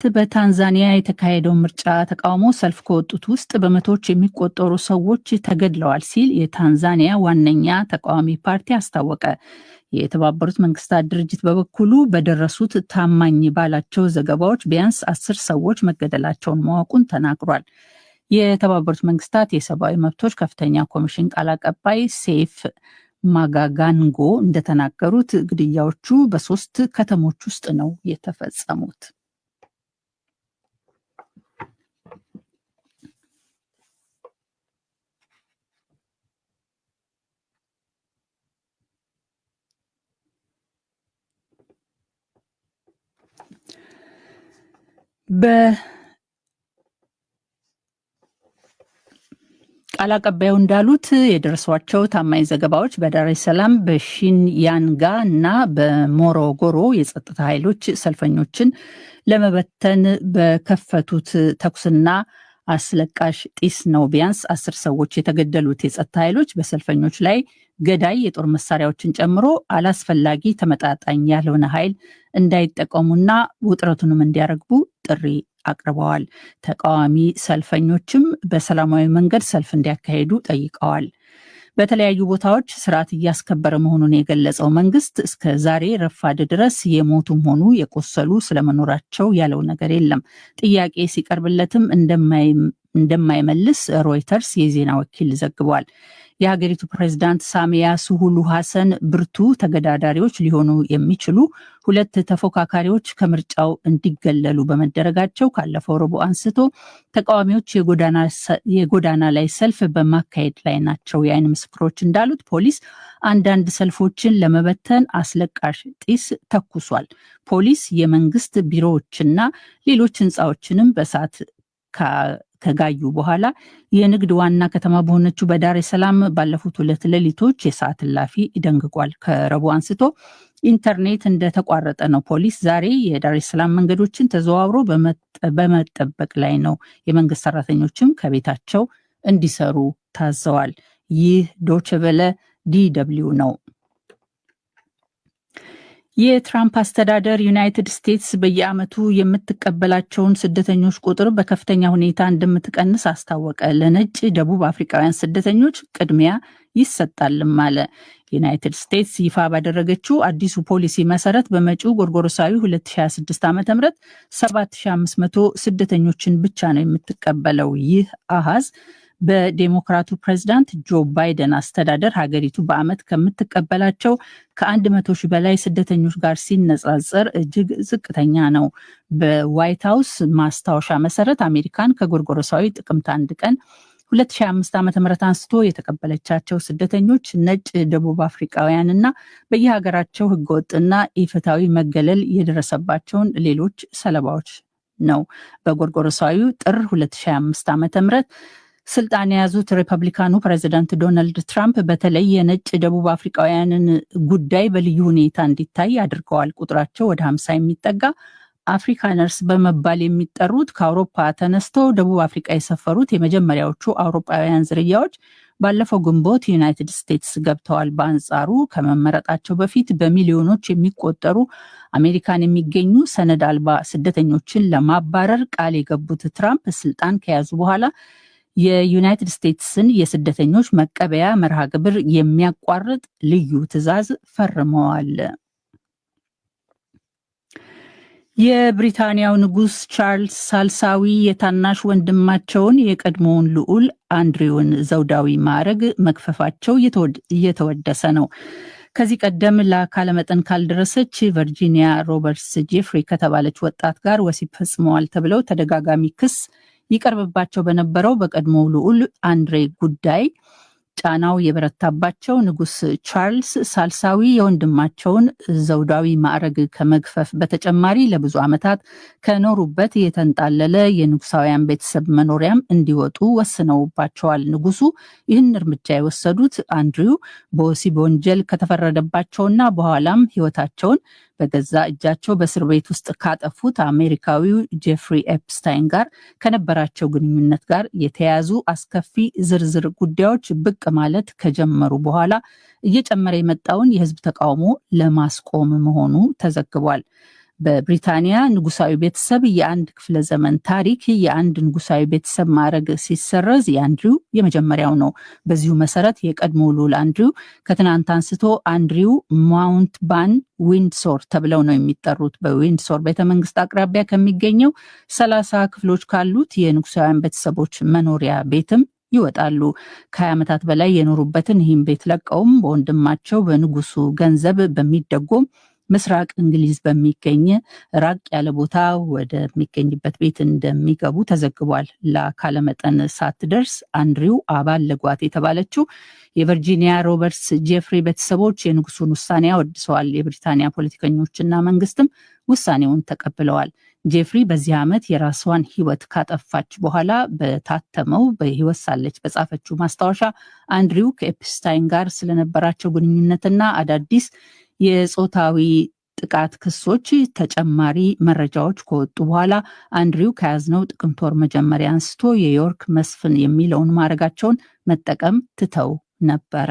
በታንዛኒያ የተካሄደው ምርጫ ተቃውሞ ሰልፍ ከወጡት ውስጥ በመቶዎች የሚቆጠሩ ሰዎች ተገድለዋል ሲል የታንዛኒያ ዋነኛ ተቃዋሚ ፓርቲ አስታወቀ። የተባበሩት መንግስታት ድርጅት በበኩሉ በደረሱት ታማኝ ባላቸው ዘገባዎች ቢያንስ 10 ሰዎች መገደላቸውን ማወቁን ተናግሯል። የተባበሩት መንግስታት የሰብአዊ መብቶች ከፍተኛ ኮሚሽን ቃል አቀባይ ሴፍ ማጋጋንጎ እንደተናገሩት ግድያዎቹ በ3 ከተሞች ውስጥ ነው የተፈጸሙት። ቃል አቀባዩ እንዳሉት የደረሷቸው ታማኝ ዘገባዎች በዳሬ ሰላም፣ በሺንያንጋ እና በሞሮጎሮ የጸጥታ ኃይሎች ሰልፈኞችን ለመበተን በከፈቱት ተኩስና አስለቃሽ ጢስ ነው ቢያንስ 10 ሰዎች የተገደሉት። የጸጥታ ኃይሎች በሰልፈኞች ላይ ገዳይ የጦር መሳሪያዎችን ጨምሮ አላስፈላጊ ተመጣጣኝ ያልሆነ ኃይል እንዳይጠቀሙና ውጥረቱንም እንዲያረግቡ ጥሪ አቅርበዋል። ተቃዋሚ ሰልፈኞችም በሰላማዊ መንገድ ሰልፍ እንዲያካሄዱ ጠይቀዋል። በተለያዩ ቦታዎች ስርዓት እያስከበረ መሆኑን የገለጸው መንግስት እስከ ዛሬ ረፋድ ድረስ የሞቱም ሆኑ የቆሰሉ ስለመኖራቸው ያለው ነገር የለም። ጥያቄ ሲቀርብለትም እንደማይመልስ ሮይተርስ የዜና ወኪል ዘግቧል። የሀገሪቱ ፕሬዝዳንት ሳሚያ ሱሉሁ ሐሰን ብርቱ ተገዳዳሪዎች ሊሆኑ የሚችሉ 2 ተፎካካሪዎች ከምርጫው እንዲገለሉ በመደረጋቸው ካለፈው ረቡዕ አንስቶ ተቃዋሚዎች የጎዳና ላይ ሰልፍ በማካሄድ ላይ ናቸው። የዓይን ምስክሮች እንዳሉት ፖሊስ አንዳንድ ሰልፎችን ለመበተን አስለቃሽ ጢስ ተኩሷል። ፖሊስ የመንግስት ቢሮዎችና ሌሎች ህንፃዎችንም በእሳት ከጋዩ በኋላ የንግድ ዋና ከተማ በሆነችው በዳሬ ሰላም ባለፉት 2 ሌሊቶች የሰዓት እላፊ ደንግጓል። ከረቡዕ አንስቶ ኢንተርኔት እንደተቋረጠ ነው። ፖሊስ ዛሬ የዳሬ ሰላም መንገዶችን ተዘዋውሮ በመጠበቅ ላይ ነው። የመንግስት ሰራተኞችም ከቤታቸው እንዲሰሩ ታዘዋል። ይህ ዶይቼ ቬለ DW ነው። የትራምፕ አስተዳደር ዩናይትድ ስቴትስ በየዓመቱ የምትቀበላቸውን ስደተኞች ቁጥር በከፍተኛ ሁኔታ እንደምትቀንስ አስታወቀ። ለነጭ ደቡብ አፍሪካውያን ስደተኞች ቅድሚያ ይሰጣልም አለ። ዩናይትድ ስቴትስ ይፋ ባደረገችው አዲሱ ፖሊሲ መሰረት በመጪው ጎርጎሮሳዊ 2026 ዓ.ም 7500 ስደተኞችን ብቻ ነው የምትቀበለው። ይህ አሃዝ በዴሞክራቱ ፕሬዝዳንት ጆ ባይደን አስተዳደር ሀገሪቱ በዓመት ከምትቀበላቸው ከ100 ሺህ በላይ ስደተኞች ጋር ሲነጻጸር እጅግ ዝቅተኛ ነው። በዋይት ሀውስ ማስታወሻ መሰረት አሜሪካን ከጎርጎሮሳዊ ጥቅምት 1 ቀን 2005 ዓ.ም አንስቶ የተቀበለቻቸው ስደተኞች ነጭ ደቡብ አፍሪካውያንና በየሀገራቸው ህገወጥና ኢፍትሐዊ መገለል የደረሰባቸውን ሌሎች ሰለባዎች ነው። በጎርጎሮሳዊ ጥር 2005 ዓ.ም ስልጣን የያዙት ሪፐብሊካኑ ፕሬዚዳንት ዶናልድ ትራምፕ በተለይ የነጭ ደቡብ አፍሪካውያንን ጉዳይ በልዩ ሁኔታ እንዲታይ አድርገዋል። ቁጥራቸው ወደ 50 የሚጠጋ አፍሪካነርስ በመባል የሚጠሩት ከአውሮፓ ተነስተው ደቡብ አፍሪካ የሰፈሩት የመጀመሪያዎቹ አውሮፓውያን ዝርያዎች ባለፈው ግንቦት ዩናይትድ ስቴትስ ገብተዋል። በአንጻሩ ከመመረጣቸው በፊት በሚሊዮኖች የሚቆጠሩ አሜሪካን የሚገኙ ሰነድ አልባ ስደተኞችን ለማባረር ቃል የገቡት ትራምፕ ስልጣን ከያዙ በኋላ የዩናይትድ ስቴትስን የስደተኞች መቀበያ መርሃ ግብር የሚያቋርጥ ልዩ ትዕዛዝ ፈርመዋል። የብሪታንያው ንጉስ ቻርልስ ሳልሳዊ የታናሽ ወንድማቸውን የቀድሞውን ልዑል አንድሪውን ዘውዳዊ ማዕረግ መክፈፋቸው እየተወደሰ ነው። ከዚህ ቀደም ለአካለ መጠን ካልደረሰች ቨርጂኒያ ሮበርትስ ጄፍሪ ከተባለች ወጣት ጋር ወሲብ ፈጽመዋል ተብለው ተደጋጋሚ ክስ ይቀርብባቸው በነበረው በቀድሞው ልዑል አንድሬ ጉዳይ ጫናው የበረታባቸው ንጉስ ቻርልስ ሳልሳዊ የወንድማቸውን ዘውዳዊ ማዕረግ ከመግፈፍ በተጨማሪ ለብዙ ዓመታት ከኖሩበት የተንጣለለ የንጉሳውያን ቤተሰብ መኖሪያም እንዲወጡ ወስነውባቸዋል። ንጉሱ ይህን እርምጃ የወሰዱት አንድሪው በወሲብ ወንጀል ከተፈረደባቸውና በኋላም ሕይወታቸውን በገዛ እጃቸው በእስር ቤት ውስጥ ካጠፉት አሜሪካዊው ጄፍሪ ኤፕስታይን ጋር ከነበራቸው ግንኙነት ጋር የተያያዙ አስከፊ ዝርዝር ጉዳዮች ብቅ ማለት ከጀመሩ በኋላ እየጨመረ የመጣውን የሕዝብ ተቃውሞ ለማስቆም መሆኑ ተዘግቧል። በብሪታንያ ንጉሳዊ ቤተሰብ የአንድ ክፍለ ዘመን ታሪክ የአንድ ንጉሳዊ ቤተሰብ ማዕረግ ሲሰረዝ የአንድሪው የመጀመሪያው ነው። በዚሁ መሰረት የቀድሞ ልዑል አንድሪው ከትናንት አንስቶ አንድሪው ማውንትባን ዊንድሶር ተብለው ነው የሚጠሩት። በዊንድሶር ቤተመንግስት አቅራቢያ ከሚገኘው 30 ክፍሎች ካሉት የንጉሳውያን ቤተሰቦች መኖሪያ ቤትም ይወጣሉ። ከ20 ዓመታት በላይ የኖሩበትን ይህም ቤት ለቀውም በወንድማቸው በንጉሱ ገንዘብ በሚደጎም ምስራቅ እንግሊዝ በሚገኝ ራቅ ያለ ቦታ ወደሚገኝበት ቤት እንደሚገቡ ተዘግቧል። ለአካለ መጠን ሳትደርስ አንድሪው አባል ለጓት የተባለችው የቨርጂኒያ ሮበርትስ ጄፍሪ ቤተሰቦች የንጉሱን ውሳኔ አወድሰዋል። የብሪታንያ ፖለቲከኞችና መንግስትም ውሳኔውን ተቀብለዋል። ጄፍሪ በዚህ ዓመት የራሷን ሕይወት ካጠፋች በኋላ በታተመው በሕይወት ሳለች በጻፈችው ማስታወሻ አንድሪው ከኤፕስታይን ጋር ስለነበራቸው ግንኙነትና አዳዲስ የጾታዊ ጥቃት ክሶች ተጨማሪ መረጃዎች ከወጡ በኋላ አንድሪው ከያዝነው ጥቅምት ወር መጀመሪያ አንስቶ የዮርክ መስፍን የሚለውን ማዕረጋቸውን መጠቀም ትተው ነበረ።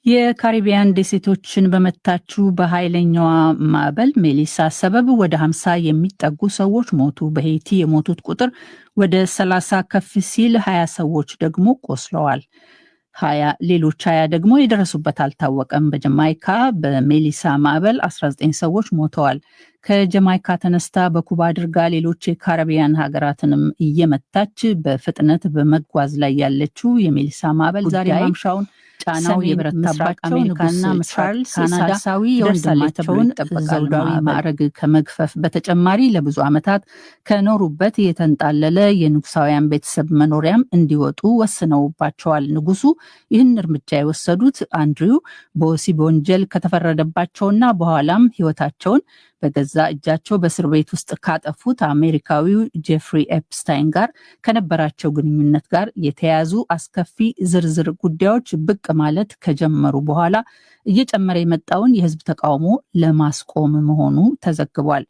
የካሪቢያን ደሴቶችን በመታችው በኃይለኛዋ ማዕበል ሜሊሳ ሰበብ ወደ 50 የሚጠጉ ሰዎች ሞቱ። በሄይቲ የሞቱት ቁጥር ወደ 30 ከፍ ሲል 20 ሰዎች ደግሞ ቆስለዋል። ሌሎች 20 ደግሞ የደረሱበት አልታወቀም። በጀማይካ በሜሊሳ ማዕበል 19 ሰዎች ሞተዋል። ከጀማይካ ተነስታ በኩባ አድርጋ ሌሎች የካሪቢያን ሀገራትንም እየመታች በፍጥነት በመጓዝ ላይ ያለችው የሜሊሳ ማዕበል ዛሬ ማምሻውን ጫናው የበረታባቸው አሜሪካና ምስራቅ ካናዳ የወንድማቸውን ዘውዳዊ ማዕረግ ከመግፈፍ በተጨማሪ ለብዙ ዓመታት ከኖሩበት የተንጣለለ የንጉሳውያን ቤተሰብ መኖሪያም እንዲወጡ ወስነውባቸዋል። ንጉሱ ይህን እርምጃ የወሰዱት አንድሪው በወሲብ ወንጀል ከተፈረደባቸውና በኋላም ሕይወታቸውን በገዛ እጃቸው በእስር ቤት ውስጥ ካጠፉት አሜሪካዊው ጄፍሪ ኤፕስታይን ጋር ከነበራቸው ግንኙነት ጋር የተያያዙ አስከፊ ዝርዝር ጉዳዮች ብቅ ማለት ከጀመሩ በኋላ እየጨመረ የመጣውን የሕዝብ ተቃውሞ ለማስቆም መሆኑ ተዘግቧል።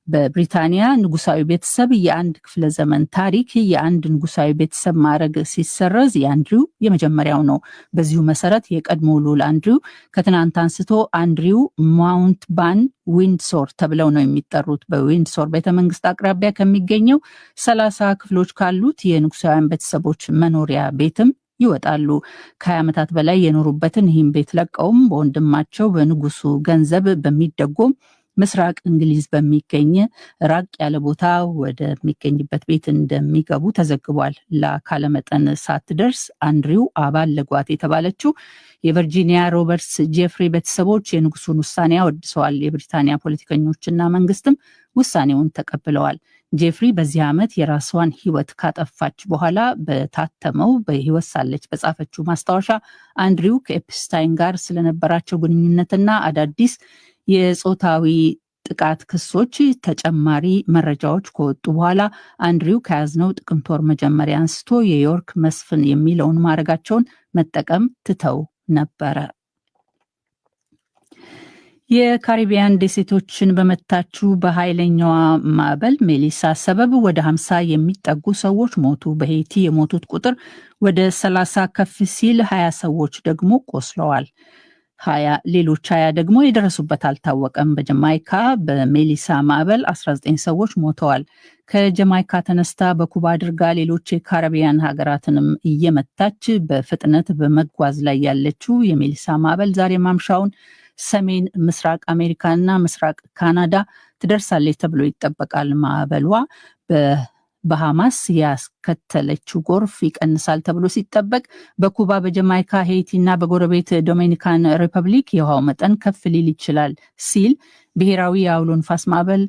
በብሪታንያ ንጉሳዊ ቤተሰብ የአንድ ክፍለ ዘመን ታሪክ የአንድ ንጉሳዊ ቤተሰብ ማዕረግ ሲሰረዝ የአንድሪው የመጀመሪያው ነው። በዚሁ መሰረት የቀድሞ ልዑል አንድሪው ከትናንት አንስቶ አንድሪው ማውንትባን ዊንድሶር ተብለው ነው የሚጠሩት። በዊንድሶር ቤተመንግስት አቅራቢያ ከሚገኘው 30 ክፍሎች ካሉት የንጉሳውያን ቤተሰቦች መኖሪያ ቤትም ይወጣሉ። ከ20 ዓመታት በላይ የኖሩበትን ይህም ቤት ለቀውም በወንድማቸው በንጉሱ ገንዘብ በሚደጎም ምስራቅ እንግሊዝ በሚገኝ ራቅ ያለ ቦታ ወደሚገኝበት ቤት እንደሚገቡ ተዘግቧል። ለአካለ መጠን ሳትደርስ አንድሪው አባል ለጓት የተባለችው የቨርጂኒያ ሮበርትስ ጄፍሪ ቤተሰቦች የንጉሱን ውሳኔ አወድሰዋል። የብሪታንያ ፖለቲከኞችና መንግስትም ውሳኔውን ተቀብለዋል። ጄፍሪ በዚህ ዓመት የራሷን ሕይወት ካጠፋች በኋላ በታተመው በሕይወት ሳለች በጻፈችው ማስታወሻ አንድሪው ከኤፕስታይን ጋር ስለነበራቸው ግንኙነትና አዳዲስ የጾታዊ ጥቃት ክሶች ተጨማሪ መረጃዎች ከወጡ በኋላ አንድሪው ከያዝነው ጥቅምት ወር መጀመሪያ አንስቶ የዮርክ መስፍን የሚለውን ማዕረጋቸውን መጠቀም ትተው ነበረ። የካሪቢያን ደሴቶችን በመታችው በኃይለኛዋ ማዕበል ሜሊሳ ሰበብ ወደ 50 የሚጠጉ ሰዎች ሞቱ። በሄይቲ የሞቱት ቁጥር ወደ 30 ከፍ ሲል 20 ሰዎች ደግሞ ቆስለዋል። ሌሎች 20 ደግሞ የደረሱበት አልታወቀም። በጀማይካ በሜሊሳ ማዕበል 19 ሰዎች ሞተዋል። ከጀማይካ ተነስታ በኩባ አድርጋ ሌሎች የካሪቢያን ሀገራትንም እየመታች በፍጥነት በመጓዝ ላይ ያለችው የሜሊሳ ማዕበል ዛሬ ማምሻውን ሰሜን ምስራቅ አሜሪካና ምስራቅ ካናዳ ትደርሳለች ተብሎ ይጠበቃል። ማዕበሏ በባሃማስ ያስከተለችው ጎርፍ ይቀንሳል ተብሎ ሲጠበቅ በኩባ፣ በጀማይካ፣ ሄይቲ እና በጎረቤት ዶሚኒካን ሪፐብሊክ የውሃው መጠን ከፍ ሊል ይችላል ሲል ብሔራዊ የአውሎ ንፋስ ማዕበል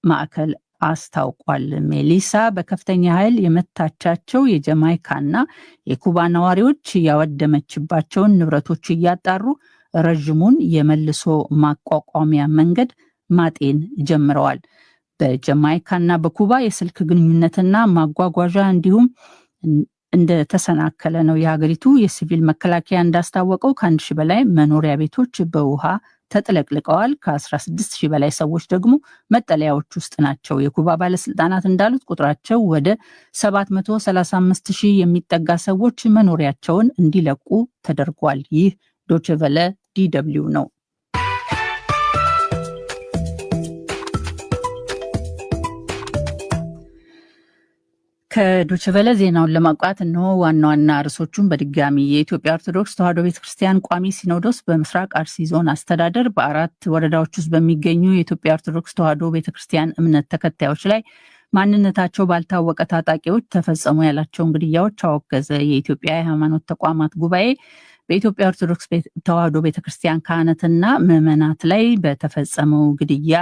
ማዕከል አስታውቋል። ሜሊሳ በከፍተኛ ኃይል የመታቻቸው የጀማይካና የኩባ ነዋሪዎች ያወደመችባቸውን ንብረቶች እያጣሩ ረዥሙን የመልሶ ማቋቋሚያ መንገድ ማጤን ጀምረዋል። በጀማይካና በኩባ የስልክ ግንኙነትና ማጓጓዣ እንዲሁም እንደተሰናከለ ነው የሀገሪቱ የሲቪል መከላከያ እንዳስታወቀው። ከ1000 በላይ መኖሪያ ቤቶች በውሃ ተጥለቅልቀዋል። ከ16000 በላይ ሰዎች ደግሞ መጠለያዎች ውስጥ ናቸው። የኩባ ባለስልጣናት እንዳሉት ቁጥራቸው ወደ 735,000 የሚጠጋ ሰዎች መኖሪያቸውን እንዲለቁ ተደርጓል። ይህ ዶቼ ቬለ DW ነው። ከዶችቨለ ዜናውን ለማቋት እነሆ ዋና ዋና ርዕሶቹን በድጋሚ። የኢትዮጵያ ኦርቶዶክስ ተዋሕዶ ቤተክርስቲያን ቋሚ ሲኖዶስ በምስራቅ አርሲ ዞን አስተዳደር በ4 ወረዳዎች ውስጥ በሚገኙ የኢትዮጵያ ኦርቶዶክስ ተዋሕዶ ቤተክርስቲያን እምነት ተከታዮች ላይ ማንነታቸው ባልታወቀ ታጣቂዎች ተፈጸሙ ያላቸውን ግድያዎች አወገዘ። የኢትዮጵያ የሃይማኖት ተቋማት ጉባኤ በኢትዮጵያ ኦርቶዶክስ ተዋሕዶ ቤተክርስቲያን ካህናትና ምዕመናት ላይ በተፈጸመው ግድያ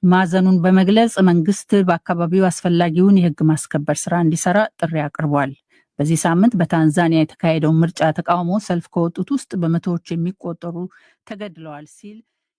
ማዘኑን በመግለጽ መንግስት በአካባቢው አስፈላጊውን የህግ ማስከበር ስራ እንዲሰራ ጥሪ አቅርቧል። በዚህ ሳምንት በታንዛኒያ የተካሄደውን ምርጫ ተቃውሞ ሰልፍ ከወጡት ውስጥ በመቶዎች የሚቆጠሩ ተገድለዋል ሲል